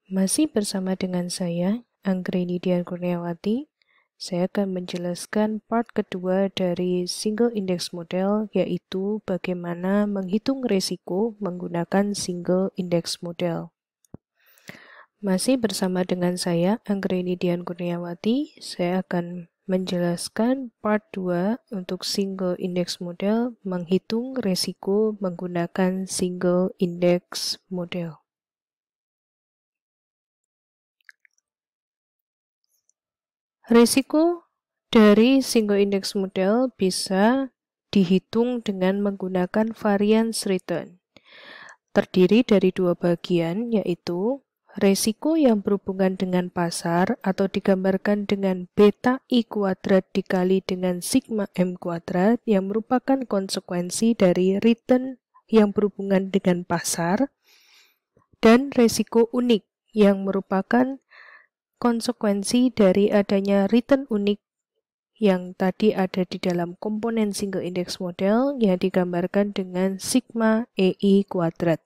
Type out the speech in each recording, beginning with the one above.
Masih bersama dengan saya, Anggreni Dian Kurniawati. Saya akan menjelaskan part kedua dari single index model, yaitu bagaimana menghitung risiko menggunakan single index model. Masih bersama dengan saya, Anggreni Dian Kurniawati. Saya akan menjelaskan part 2 untuk single index model, menghitung risiko menggunakan single index model. Risiko dari single index model bisa dihitung dengan menggunakan variance return. Terdiri dari dua bagian, yaitu risiko yang berhubungan dengan pasar atau digambarkan dengan beta I kuadrat dikali dengan sigma M kuadrat yang merupakan konsekuensi dari return yang berhubungan dengan pasar, dan risiko unik yang merupakan konsekuensi dari adanya return unik yang tadi ada di dalam komponen single index model yang digambarkan dengan sigma EI kuadrat.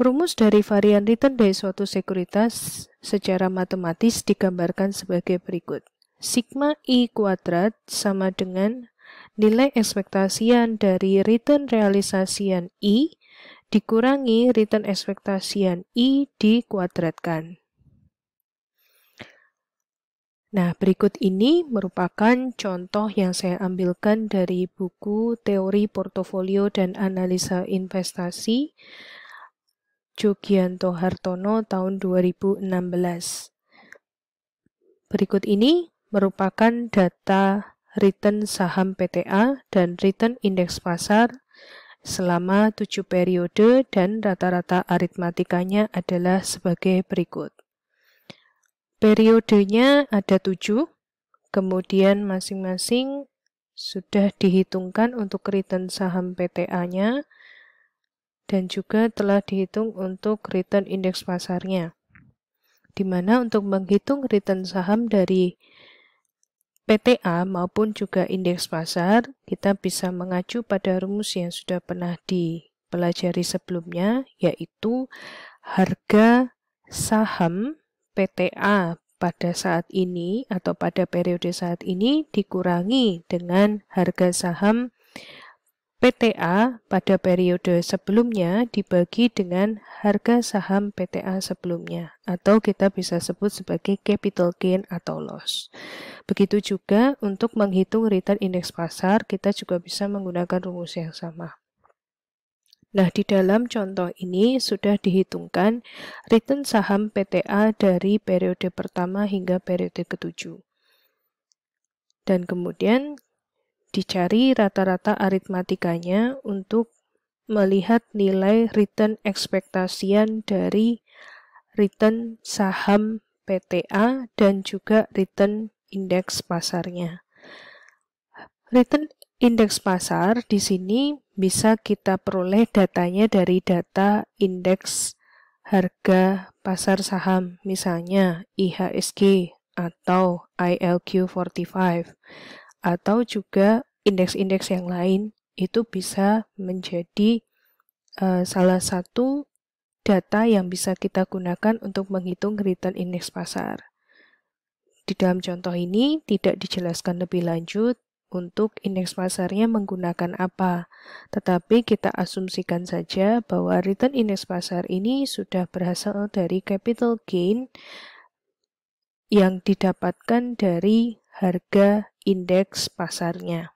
Rumus dari varian return dari suatu sekuritas secara matematis digambarkan sebagai berikut. Sigma I kuadrat sama dengan nilai ekspektasian dari return realisasian I dikurangi return ekspektasian I dikuadratkan. Nah, berikut ini merupakan contoh yang saya ambilkan dari buku Teori Portofolio dan Analisa Investasi Jogianto Hartono tahun 2016. Berikut ini merupakan data return saham PTA dan return indeks pasar selama 7 periode dan rata-rata aritmatikanya adalah sebagai berikut. Periodenya ada 7, kemudian masing-masing sudah dihitungkan untuk return saham PTA-nya dan juga telah dihitung untuk return indeks pasarnya. Di mana untuk menghitung return saham dari PTA maupun juga indeks pasar, kita bisa mengacu pada rumus yang sudah pernah dipelajari sebelumnya, yaitu harga saham PTA pada saat ini atau pada periode saat ini dikurangi dengan harga saham PTA pada periode sebelumnya dibagi dengan harga saham PTA sebelumnya, atau kita bisa sebut sebagai capital gain atau loss. Begitu juga untuk menghitung return indeks pasar, kita juga bisa menggunakan rumus yang sama. Nah, di dalam contoh ini sudah dihitungkan return saham PTA dari periode pertama hingga periode ke-7. Dan kemudian dicari rata-rata aritmatikanya untuk melihat nilai return ekspektasian dari return saham PTA dan juga return indeks pasarnya. Return indeks pasar di sini bisa kita peroleh datanya dari data indeks harga pasar saham, misalnya IHSG atau ILQ45, atau juga indeks-indeks yang lain. Itu bisa menjadi salah satu data yang bisa kita gunakan untuk menghitung return indeks pasar. Di dalam contoh ini tidak dijelaskan lebih lanjut untuk indeks pasarnya menggunakan apa, tetapi kita asumsikan saja bahwa return indeks pasar ini sudah berasal dari capital gain yang didapatkan dari harga indeks pasarnya.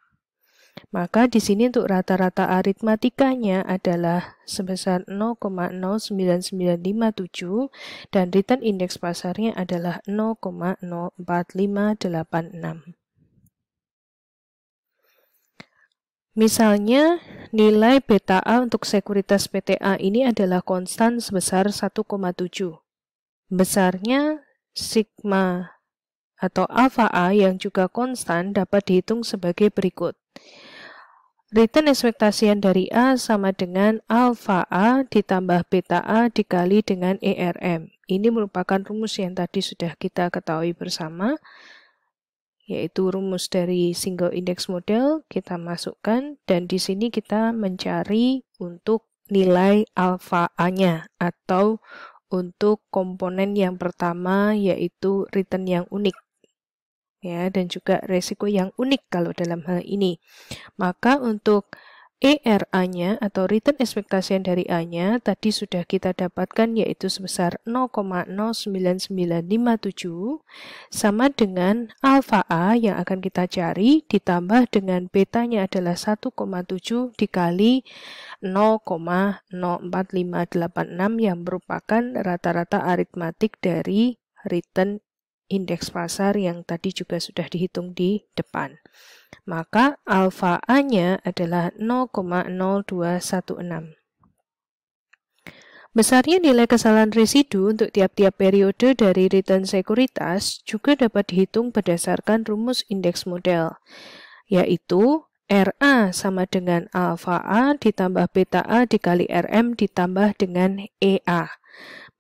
Maka di sini untuk rata-rata aritmatikanya adalah sebesar 0,09957 dan return indeks pasarnya adalah 0,04586. Misalnya, nilai beta A untuk sekuritas PTA ini adalah konstan sebesar 1,7. Besarnya sigma atau alfa A yang juga konstan dapat dihitung sebagai berikut. Return ekspektasian dari A sama dengan alfa A ditambah beta A dikali dengan ERM. Ini merupakan rumus yang tadi sudah kita ketahui bersama, yaitu rumus dari single index model, kita masukkan, dan di sini kita mencari untuk nilai alfa A-nya atau untuk komponen yang pertama, yaitu return yang unik. Ya, dan juga resiko yang unik kalau dalam hal ini. Maka untuk ERA-nya atau return ekspektasi dari A-nya tadi sudah kita dapatkan yaitu sebesar 0,09957 sama dengan alfa A yang akan kita cari ditambah dengan betanya adalah 1,7 dikali 0,04586 yang merupakan rata-rata aritmatik dari return indeks pasar yang tadi juga sudah dihitung di depan. Maka alfa A-nya adalah 0,0216. Besarnya nilai kesalahan residu untuk tiap-tiap periode dari return sekuritas juga dapat dihitung berdasarkan rumus indeks model, yaitu RA sama dengan alfa A ditambah beta A dikali RM ditambah dengan EA.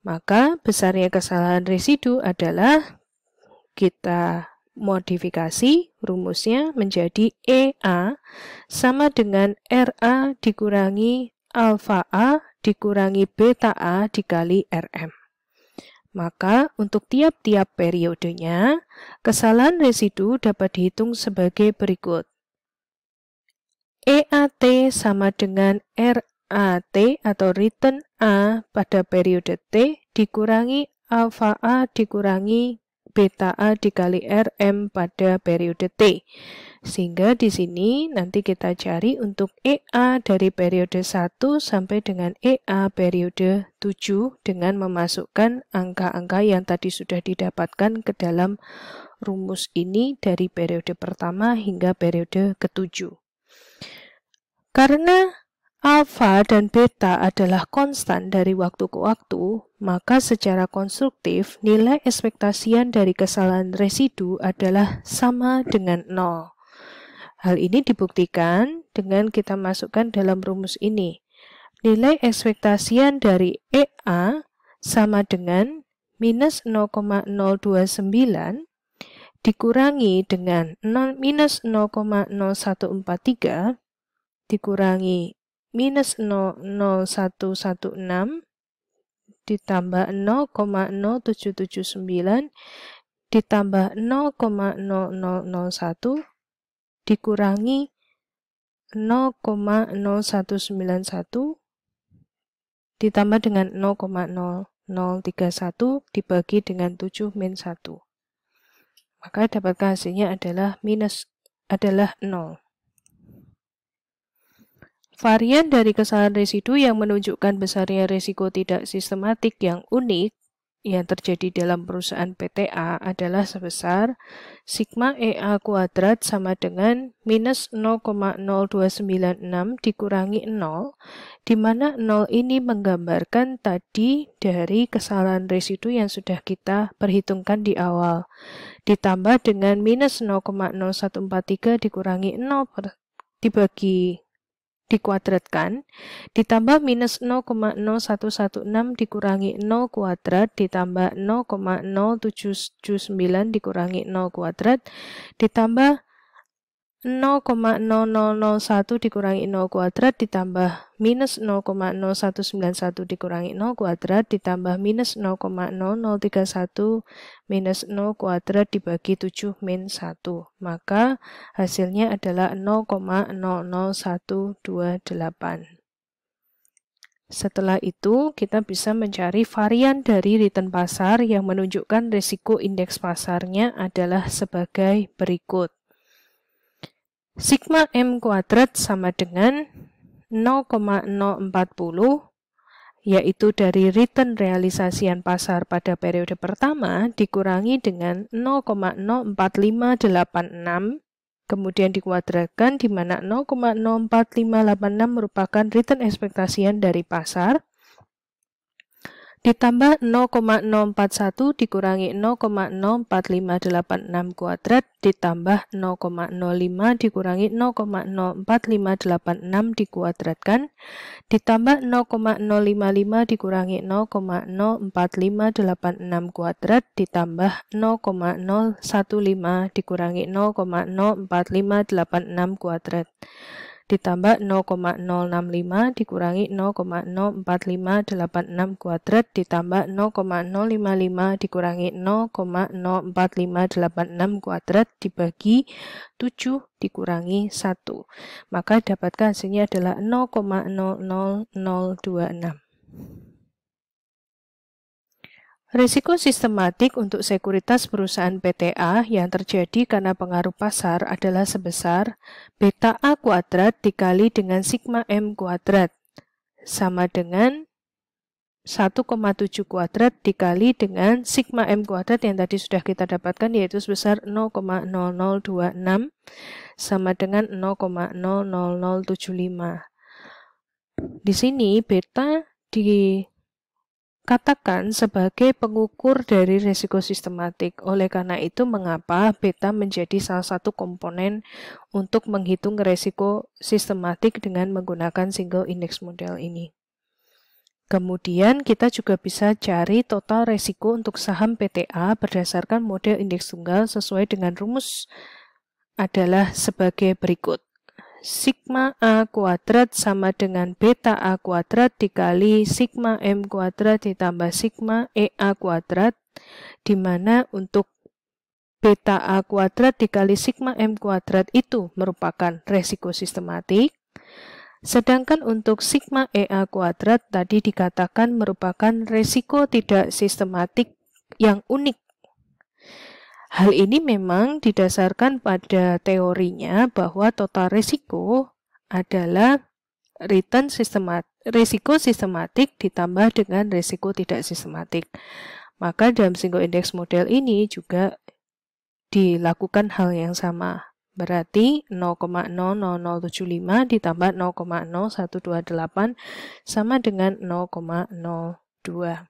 Maka besarnya kesalahan residu adalah kita modifikasi rumusnya menjadi EA sama dengan RA dikurangi alfa A dikurangi beta A dikali RM. Maka untuk tiap-tiap periodenya, kesalahan residu dapat dihitung sebagai berikut. EAT sama dengan RAT atau return A pada periode T dikurangi alfa A dikurangi beta A dikali RM pada periode T. Sehingga di sini nanti kita cari untuk EA dari periode 1 sampai dengan EA periode 7 dengan memasukkan angka-angka yang tadi sudah didapatkan ke dalam rumus ini dari periode pertama hingga periode ke-7. Karena alfa dan beta adalah konstan dari waktu ke waktu, maka secara konstruktif nilai ekspektasian dari kesalahan residu adalah sama dengan 0. Hal ini dibuktikan dengan kita masukkan dalam rumus ini. Nilai ekspektasian dari EA sama dengan minus 0,029 dikurangi dengan minus 0,0143 dikurangi minus 0,0116 ditambah 0,0779 ditambah 0,0001 dikurangi 0,0191 ditambah dengan 0,0031 dibagi dengan 7 min 1. Maka dapatkan hasilnya adalah 0. Varian dari kesalahan residu yang menunjukkan besarnya risiko tidak sistematik yang unik yang terjadi dalam perusahaan PTA adalah sebesar sigma EA kuadrat sama dengan minus 0,0296 dikurangi 0, di mana 0 ini menggambarkan tadi dari kesalahan residu yang sudah kita perhitungkan di awal, ditambah dengan minus 0,0143 dikurangi 0 dikuadratkan, ditambah minus 0,0116 dikurangi 0 kuadrat, ditambah 0,0779 dikurangi 0 kuadrat, ditambah 0,0001 dikurangi 0 kuadrat, ditambah minus 0,0191 dikurangi 0 kuadrat, ditambah minus 0,0031 minus 0 kuadrat dibagi 7 min 1. Maka hasilnya adalah 0,00128. Setelah itu, kita bisa mencari varian dari return pasar yang menunjukkan risiko indeks pasarnya adalah sebagai berikut. Sigma M kuadrat sama dengan 0,040, yaitu dari return realisasian pasar pada periode pertama dikurangi dengan 0,04586, kemudian dikuadratkan di mana 0,04586 merupakan return ekspektasian dari pasar, ditambah 0,041 dikurangi 0,04586 kuadrat, ditambah 0,05 dikurangi 0,04586 dikuadratkan, ditambah 0,055 dikurangi 0,04586 kuadrat, ditambah 0,015 dikurangi 0,04586 kuadrat. ditambah 0,065 dikurangi 0,04586 kuadrat ditambah 0,055 dikurangi 0,04586 kuadrat dibagi 7 dikurangi 1. Maka dapatkan hasilnya adalah 0,00026. Risiko sistematik untuk sekuritas perusahaan PTA yang terjadi karena pengaruh pasar adalah sebesar beta A kuadrat dikali dengan sigma M kuadrat sama dengan 1,7 kuadrat dikali dengan sigma M kuadrat yang tadi sudah kita dapatkan, yaitu sebesar 0,0026 sama dengan 0,00075. Di sini beta dikatakan sebagai pengukur dari risiko sistematik. Oleh karena itu, mengapa beta menjadi salah satu komponen untuk menghitung risiko sistematik dengan menggunakan single index model ini. Kemudian kita juga bisa cari total risiko untuk saham PTA berdasarkan model indeks tunggal sesuai dengan rumus adalah sebagai berikut. Sigma A kuadrat sama dengan beta A kuadrat dikali sigma M kuadrat ditambah sigma EA kuadrat, di mana untuk beta A kuadrat dikali sigma M kuadrat itu merupakan resiko sistematik, sedangkan untuk sigma EA kuadrat tadi dikatakan merupakan resiko tidak sistematik yang unik. Hal ini memang didasarkan pada teorinya bahwa total risiko adalah risiko sistematik ditambah dengan risiko tidak sistematik. Maka dalam single index model ini juga dilakukan hal yang sama. Berarti 0,00075 ditambah 0,0128 sama dengan 0,02.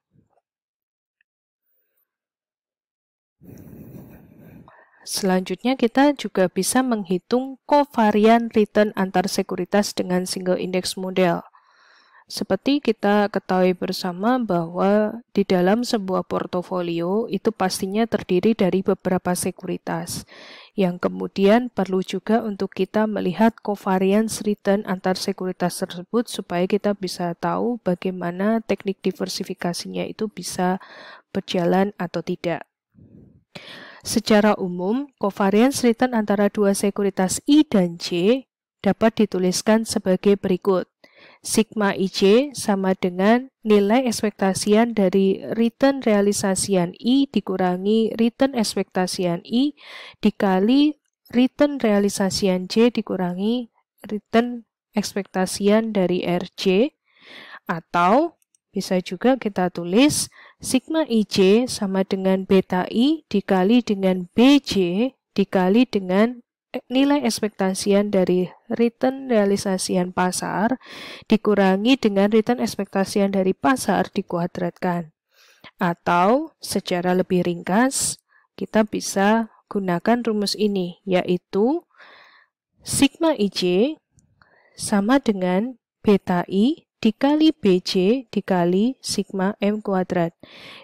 Selanjutnya kita juga bisa menghitung kovarian return antar sekuritas dengan single index model. Seperti kita ketahui bersama bahwa di dalam sebuah portofolio itu pastinya terdiri dari beberapa sekuritas, yang kemudian perlu juga untuk kita melihat covariance return antar sekuritas tersebut supaya kita bisa tahu bagaimana teknik diversifikasinya itu bisa berjalan atau tidak. Secara umum, covariance return antara dua sekuritas I dan J dapat dituliskan sebagai berikut. Sigma IJ sama dengan nilai ekspektasian dari return realisasian I dikurangi return ekspektasian I dikali return realisasian J dikurangi return ekspektasian dari RJ, atau bisa juga kita tulis sigma IJ sama dengan beta I dikali dengan BJ dikali dengan nilai ekspektasian dari return realisasian pasar dikurangi dengan return ekspektasian dari pasar dikuadratkan. Atau secara lebih ringkas, kita bisa gunakan rumus ini, yaitu sigma IJ sama dengan beta I dikali BJ dikali sigma M kuadrat,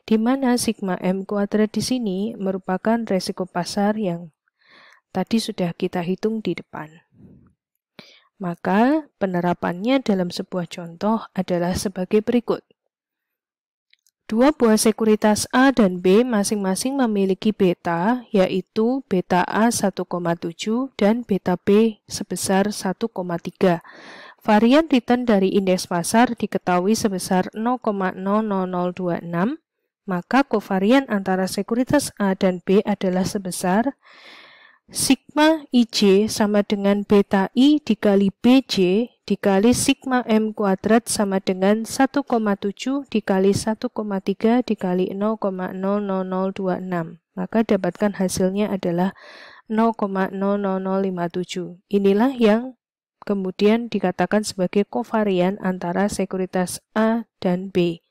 di mana sigma M kuadrat di sini merupakan resiko pasar yang tadi sudah kita hitung di depan. Maka penerapannya dalam sebuah contoh adalah sebagai berikut. Dua buah sekuritas A dan B masing-masing memiliki beta, yaitu beta A 1,7 dan beta B sebesar 1,3. Varian return dari indeks pasar diketahui sebesar 0,00026, maka kovarian antara sekuritas A dan B adalah sebesar sigma IJ sama dengan beta I dikali BJ dikali sigma M kuadrat sama dengan 1,7 dikali 1,3 dikali 0,00026. Maka dapatkan hasilnya adalah 0,00057. Inilah yang kemudian dikatakan sebagai kovarian antara sekuritas A dan B.